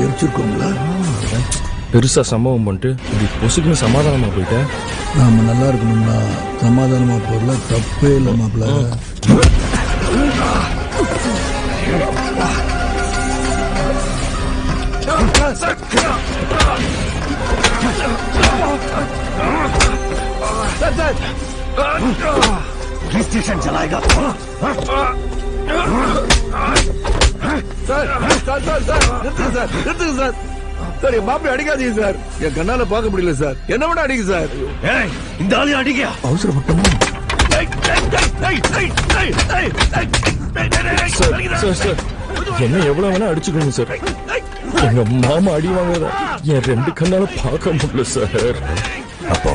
எரிச்சிருக்கோங்களா? பெருசா சம்பவம் பண்ணிட்டு இப்படி பொசுக்குன்னு சமாதானமா போயிட்டேன். நாம நல்லா இருக்கணும்னா சமாதானமா போறல தப்பே இல்லை மாப்பிள்ள. स्टेशन चलाएगा சார் என் மாப்பிள்ளை அடிக்காதீங்க சார். என் கண்ணால பார்க்க முடியல சார். என்ன வேணா அடிங்க சார். இந்த ஆளு அடிக்க அவசரப்பட்டோமா? சார் என்ன எவ்வளவு வேணா அடிச்சுக்கோங்க சார். எங்க மாமா அடி வாங்குறத என் 2 கண்ணால பார்க்க முடியல சார். அப்போ